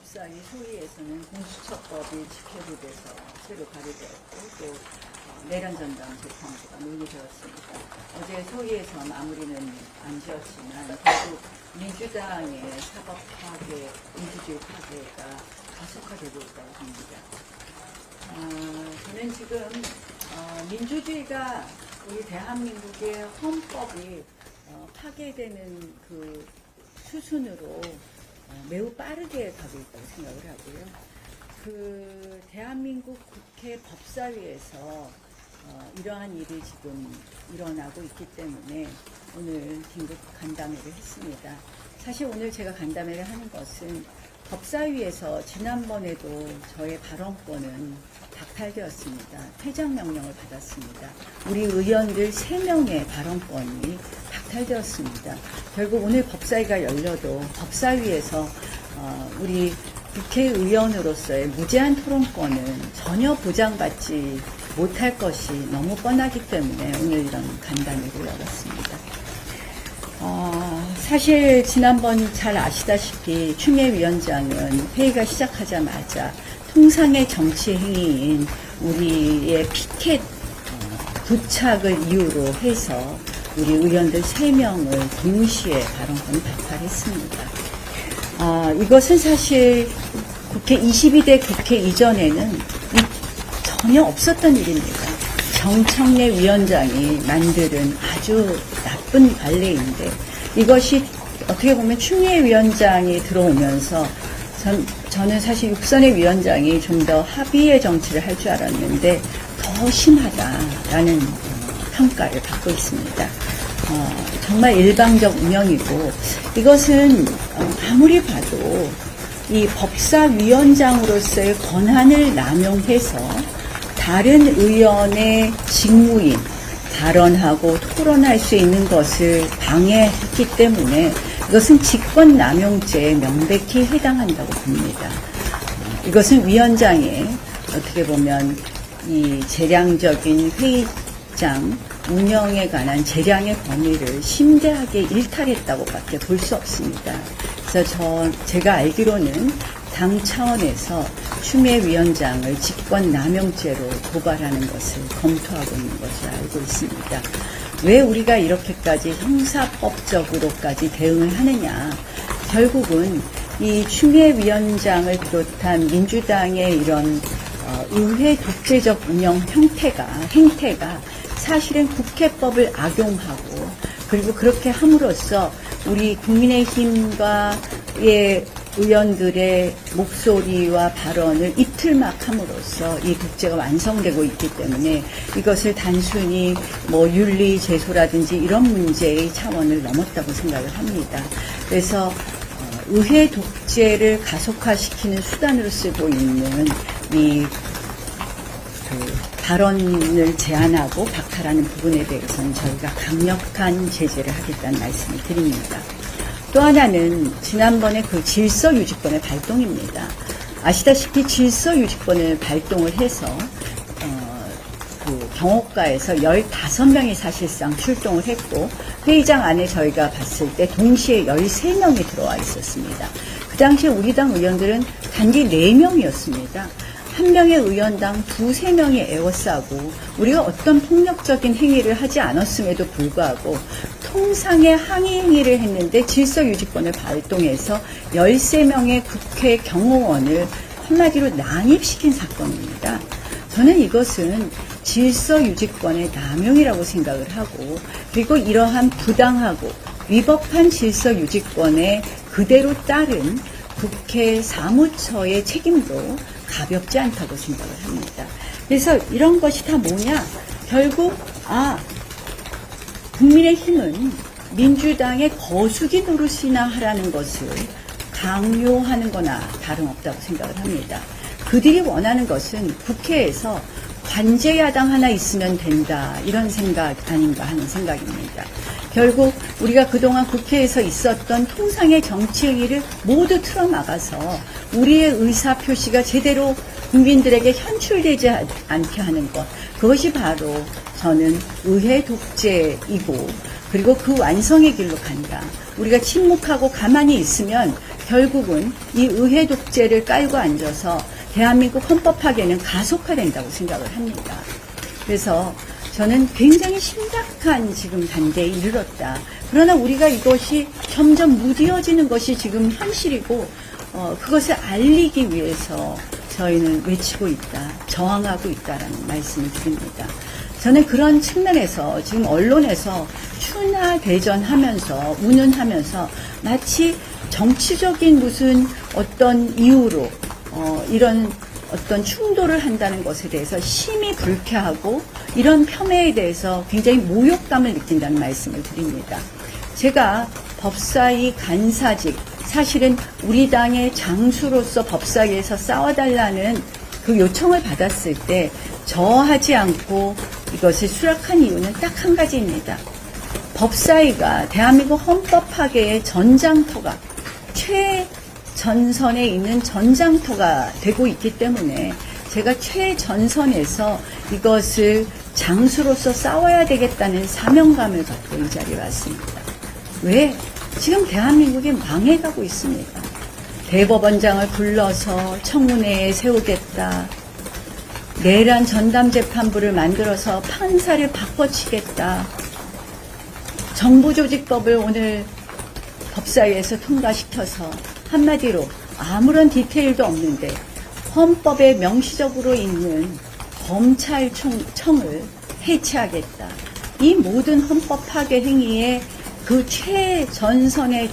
법사위 소위에서는 공수처법이 집행돼서 새로 발의되었고 또 내란전담 재판부가 논의되었습니다. 어제 소위에서 마무리는 안 지었지만 결국 민주당의 사법 파괴, 민주주의 파괴가 가속화되고 있다고 봅니다. 저는 지금 민주주의가 우리 대한민국의 헌법이 파괴되는 그 수순으로 매우 빠르게 가고 있다고 생각을 하고요. 그 대한민국 국회 법사위에서 이러한 일이 지금 일어나고 있기 때문에 오늘 긴급 간담회를 했습니다. 사실 오늘 제가 간담회를 하는 것은 법사위에서 지난번에도 저의 발언권은 박탈되었습니다. 퇴장 명령을 받았습니다. 우리 의원들 3명의 발언권이 박탈되었습니다. 결국 오늘 법사위가 열려도 법사위에서 우리 국회의원으로서의 무제한 토론권은 전혀 보장받지 못할 것이 너무 뻔하기 때문에 오늘 이런 간담회를 열었습니다. 사실 지난번 잘 아시다시피 추미애 위원장은 회의가 시작하자마자 통상의 정치 행위인 우리의 피켓 부착을 이유로 해서 우리 의원들 3명을 동시에 발언권을 박탈했습니다. 이것은 사실 국회 22대 국회 이전에는 전혀 없었던 일입니다. 정청래 위원장이 만드는 아주 나쁜 관례인데 이것이 어떻게 보면 추미애 위원장이 들어오면서 저는 사실 육선의 위원장이 좀 더 합의의 정치를 할 줄 알았는데 더 심하다라는 평가를 받고 있습니다. 정말 일방적 운영이고 이것은 아무리 봐도 이 법사위원장으로서의 권한을 남용해서 다른 의원의 직무인 발언하고 토론할 수 있는 것을 방해했기 때문에 이것은 직권남용죄에 명백히 해당한다고 봅니다. 이것은 위원장의 어떻게 보면 이 재량적인 회의장 운영에 관한 재량의 범위를 심대하게 일탈했다고밖에 볼 수 없습니다. 그래서 제가 알기로는 당 차원에서 추미애 위원장을 직권남용죄로 고발하는 것을 검토하고 있는 것을 알고 있습니다. 왜 우리가 이렇게까지 형사법적으로까지 대응을 하느냐. 결국은 이 추미애 위원장을 비롯한 민주당의 이런 의회 독재적 운영 행태가 사실은 국회법을 악용하고 그리고 그렇게 함으로써 우리 국민의힘과의 의원들의 목소리와 발언을 이틀막 함으로써 이 독재가 완성되고 있기 때문에 이것을 단순히 윤리 제소라든지 이런 문제의 차원을 넘었다고 생각을 합니다. 그래서 의회 독재를 가속화시키는 수단으로 쓰고 있는 이 발언을 제한하고 박탈하는 부분에 대해서는 저희가 강력한 제재를 하겠다는 말씀을 드립니다. 또 하나는 지난번에 그 질서유지권의 발동입니다. 아시다시피 질서유지권을 발동을 해서 그 경호과에서 15명이 사실상 출동을 했고 회의장 안에 저희가 봤을 때 동시에 13명이 들어와 있었습니다. 그 당시에 우리 당 의원들은 단지 4명이었습니다. 한 명의 의원당 2~3명이 에워싸고 우리가 어떤 폭력적인 행위를 하지 않았음에도 불구하고 통상의 항의 행위를 했는데 질서유지권을 발동해서 13명의 국회 경호원을 한마디로 난입시킨 사건입니다. 저는 이것은 질서유지권의 남용이라고 생각을 하고 그리고 이러한 부당하고 위법한 질서유지권에 그대로 따른 국회 사무처의 책임도 가볍지 않다고 생각을 합니다. 그래서 이런 것이 다 뭐냐? 결국 국민의힘은 민주당의 거수기 노릇이나 하라는 것을 강요하는 거나 다름없다고 생각을 합니다. 그들이 원하는 것은 국회에서 관제야당 하나 있으면 된다 이런 생각 아닌가 하는 생각입니다. 결국 우리가 그동안 국회에서 있었던 통상의 정치 행위를 모두 틀어막아서 우리의 의사표시가 제대로 국민들에게 현출되지 않게 하는 것 그것이 바로 저는 의회 독재이고 그리고 그 완성의 길로 간다. 우리가 침묵하고 가만히 있으면 결국은 이 의회 독재를 깔고 앉아서 대한민국 헌법 파괴는 가속화된다고 생각을 합니다. 그래서 저는 굉장히 심각한 지금 단계에 이르렀다. 그러나 우리가 이것이 점점 무뎌지는 것이 지금 현실이고 그것을 알리기 위해서 저희는 외치고 있다, 저항하고 있다라는 말씀을 드립니다. 저는 그런 측면에서 지금 언론에서 추나 대전하면서 운운하면서 마치 정치적인 무슨 어떤 이유로 이런 어떤 충돌을 한다는 것에 대해서 심히 불쾌하고 이런 폄훼에 대해서 굉장히 모욕감을 느낀다는 말씀을 드립니다. 제가 법사위 간사직, 사실은 우리 당의 장수로서 법사위에서 싸워달라는 그 요청을 받았을 때 저하지 않고 이것을 수락한 이유는 딱 한 가지입니다. 법사위가 대한민국 헌법 파괴의 전장터가 최전선에 있는 전장터가 되고 있기 때문에 제가 최전선에서 이것을 장수로서 싸워야 되겠다는 사명감을 갖고 이 자리에 왔습니다. 왜? 지금 대한민국이 망해가고 있습니다. 대법원장을 불러서 청문회에 세우겠다. 내란 전담재판부를 만들어서 판사를 바꿔치겠다. 정부조직법을 오늘 법사위에서 통과시켜서 한마디로 아무런 디테일도 없는데 헌법에 명시적으로 있는 검찰청을 해체하겠다. 이 모든 헌법 파괴 행위의 그 최전선의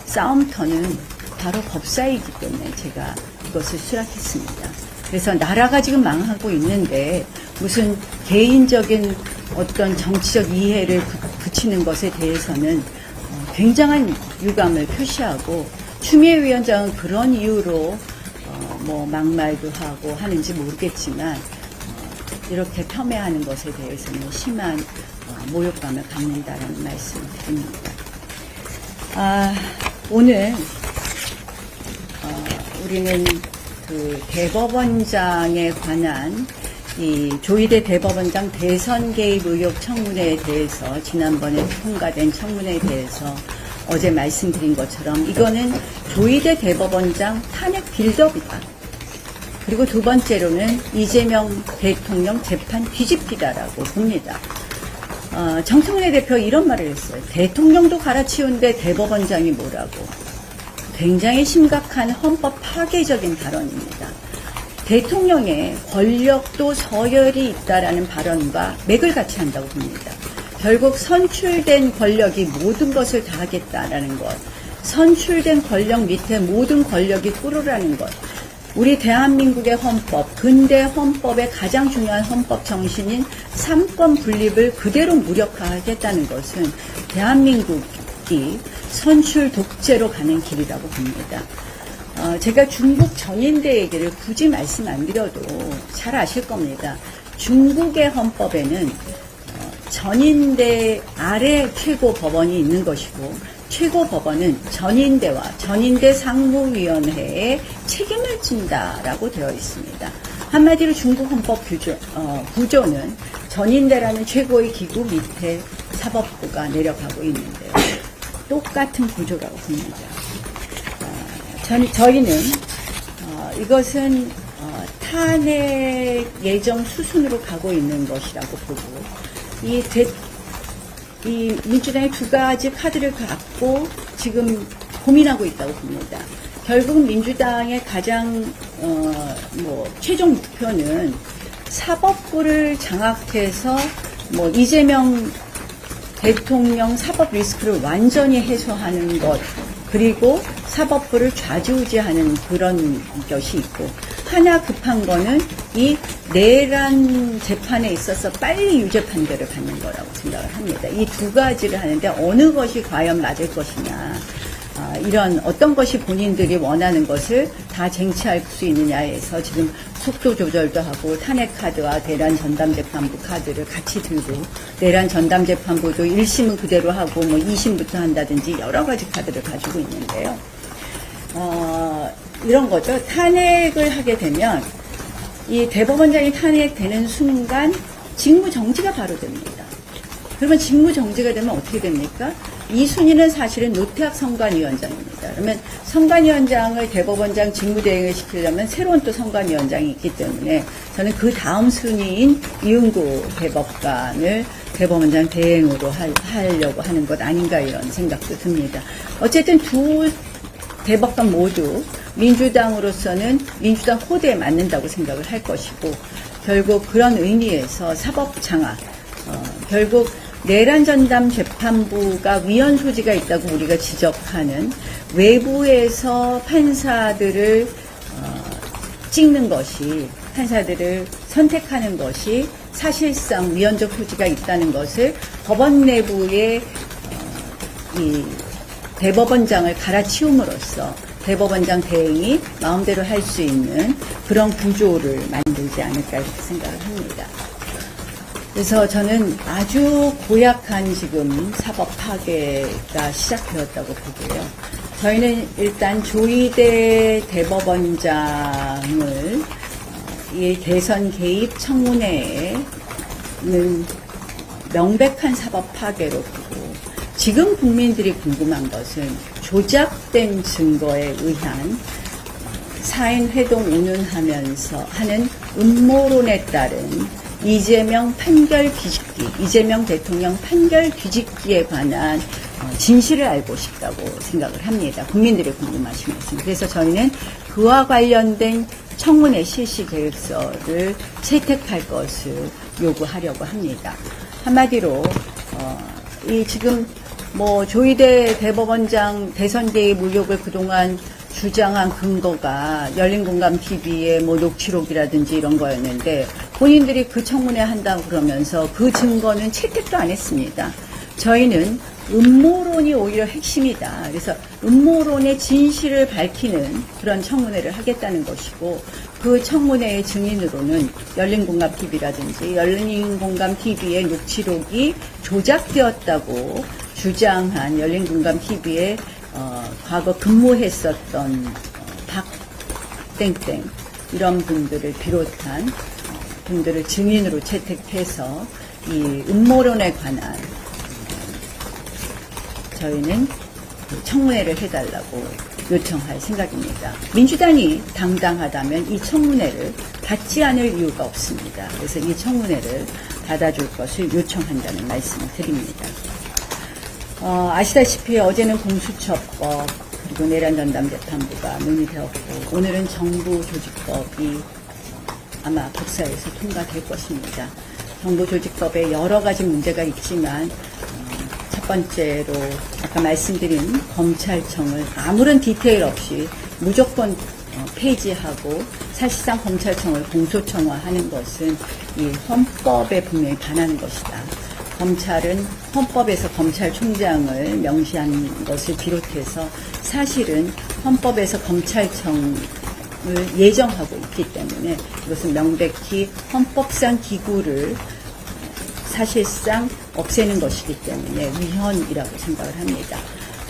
싸움터는 바로 법사위이기 때문에 제가 이것을 수락했습니다. 그래서 나라가 지금 망하고 있는데 무슨 개인적인 어떤 정치적 이해를 붙이는 것에 대해서는 굉장한 유감을 표시하고 추미애 위원장은 그런 이유로 뭐 막말도 하고 하는지 모르겠지만 이렇게 폄훼하는 것에 대해서는 심한 모욕감을 갖는다는 말씀을 드립니다. 오늘 우리는 그 대법원장에 관한 이 조희대 대법원장 대선 개입 의혹 청문회에 대해서 지난번에 통과된 청문회에 대해서 어제 말씀드린 것처럼 이거는 조희대 대법원장 탄핵 빌드업이다. 그리고 두 번째로는 이재명 대통령 재판 뒤집기다라고 봅니다. 정청래 대표 이런 말을 했어요. 대통령도 갈아치운데 대법원장이 뭐라고. 굉장히 심각한 헌법 파괴적인 발언입니다. 대통령의 권력도 서열이 있다라는 발언과 맥을 같이 한다고 봅니다. 결국 선출된 권력이 모든 것을 다 하겠다라는 것, 선출된 권력 밑에 모든 권력이 꾸르라는 것, 우리 대한민국의 헌법, 근대 헌법의 가장 중요한 헌법 정신인 삼권 분립을 그대로 무력화하겠다는 것은 대한민국이 선출 독재로 가는 길이라고 봅니다. 제가 중국 전인대 얘기를 굳이 말씀 안 드려도 잘 아실 겁니다. 중국의 헌법에는 전인대 아래 최고 법원이 있는 것이고 최고 법원은 전인대와 전인대 상무위원회에 책임을 진다라고 되어 있습니다. 한마디로 중국 헌법 구조는 전인대라는 최고의 기구 밑에 사법부가 내려가고 있는데요. 똑같은 구조라고 봅니다. 저희는 이것은 탄핵 예정 수순으로 가고 있는 것이라고 보고 이 민주당이 두 가지 카드를 갖고 지금 고민하고 있다고 봅니다. 결국 민주당의 가장 최종 목표는 사법부를 장악해서 이재명 대통령 사법 리스크를 완전히 해소하는 것, 그리고 사법부를 좌지우지하는 그런 것이 있고, 하나 급한 거는 이 내란 재판에 있어서 빨리 유죄 판결을 받는 거라고 생각을 합니다. 이 두 가지를 하는데 어느 것이 과연 맞을 것이냐, 이런 어떤 것이 본인들이 원하는 것을 다 쟁취할 수 있느냐에서 지금 속도 조절도 하고 탄핵 카드와 내란 전담재판부 카드를 같이 들고, 내란 전담재판부도 1심은 그대로 하고 2심부터 한다든지 여러 가지 카드를 가지고 있는데요. 이런 거죠. 탄핵을 하게 되면 이 대법원장이 탄핵되는 순간 직무 정지가 바로 됩니다. 그러면 직무 정지가 되면 어떻게 됩니까? 이 순위는 사실은 노태학 선관위원장입니다. 그러면 선관위원장을 대법원장 직무대행을 시키려면 새로운 또 선관위원장이 있기 때문에 저는 그 다음 순위인 이은구 대법관을 대법원장 대행으로 하려고 하는 것 아닌가 이런 생각도 듭니다. 어쨌든 두 대법관 모두 민주당으로서는 민주당 호대에 맞는다고 생각을 할 것이고 결국 그런 의미에서 사법장악, 결국 내란 전담 재판부가 위헌 소지가 있다고 우리가 지적하는 외부에서 판사들을 찍는 것이 판사들을 선택하는 것이 사실상 위헌적 소지가 있다는 것을 법원 내부의 이 대법원장을 갈아치움으로써 대법원장 대행이 마음대로 할 수 있는 그런 구조를 만들지 않을까 이렇게 생각을 합니다. 그래서 저는 아주 고약한 지금 사법 파괴가 시작되었다고 보고요. 저희는 일단 조희대 대법원장을 이 대선 개입 청문회에는 명백한 사법 파괴로 보고 지금 국민들이 궁금한 것은 조작된 증거에 의한 사인 회동 운운하면서 하는 음모론에 따른 이재명 판결 뒤집기, 이재명 대통령 판결 뒤집기에 관한 진실을 알고 싶다고 생각을 합니다. 국민들이 궁금하신 것은. 그래서 저희는 그와 관련된 청문회 실시 계획서를 채택할 것을 요구하려고 합니다. 한마디로 이 지금 조희대 대법원장 대선 개입 의혹을 그동안 주장한 근거가 열린공감TV의 녹취록이라든지 이런 거였는데 본인들이 그 청문회 한다고 그러면서 그 증거는 채택도 안 했습니다. 저희는 음모론이 오히려 핵심이다. 그래서 음모론의 진실을 밝히는 그런 청문회를 하겠다는 것이고 그 청문회의 증인으로는 열린공감TV라든지 열린공감TV의 녹취록이 조작되었다고 주장한 열린공감TV의 과거 근무했었던 박땡땡 이런 분들을 비롯한 분들을 증인으로 채택해서 이 음모론에 관한 저희는 청문회를 해달라고 요청할 생각입니다. 민주당이 당당하다면 이 청문회를 받지 않을 이유가 없습니다. 그래서 이 청문회를 받아줄 것을 요청한다는 말씀을 드립니다. 아시다시피 어제는 공수처법 그리고 내란 전담 재판부가 논의되었고 오늘은 정부조직법이 아마 국사에서 통과될 것입니다. 정부조직법에 여러 가지 문제가 있지만 첫 번째로 아까 말씀드린 검찰청을 아무런 디테일 없이 무조건 폐지하고 사실상 검찰청을 공소청화하는 것은 이 헌법에 분명히 반하는 것이다. 검찰은 헌법에서 검찰총장을 명시한 것을 비롯해서 사실은 헌법에서 검찰청을 예정하고 있기 때문에 이것은 명백히 헌법상 기구를 사실상 없애는 것이기 때문에 위헌이라고 생각을 합니다.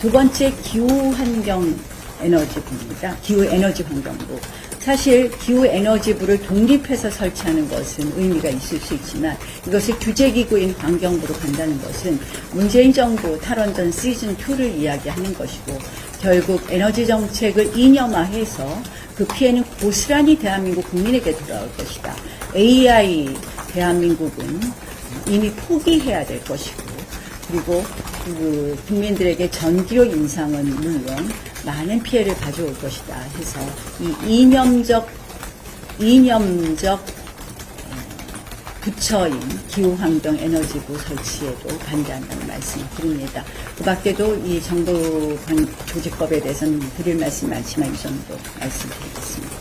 두 번째 기후환경에너지부입니다. 기후에너지환경부. 사실 기후에너지부를 독립해서 설치하는 것은 의미가 있을 수 있지만 이것을 규제기구인 환경부로 간다는 것은 문재인 정부 탈원 전 시즌2를 이야기하는 것이고 결국 에너지 정책을 이념화해서 그 피해는 고스란히 대한민국 국민에게 돌아올 것이다. AI 대한민국은 이미 포기해야 될 것이고 그리고 그 국민들에게 전기료 인상은 물론 많은 피해를 가져올 것이다 해서 이 이념적 부처인 기후환경에너지부 설치에도 반대한다는 말씀을 드립니다. 그 밖에도 이 정부 조직법에 대해서는 드릴 말씀이 많지만 이 정도 말씀드리겠습니다.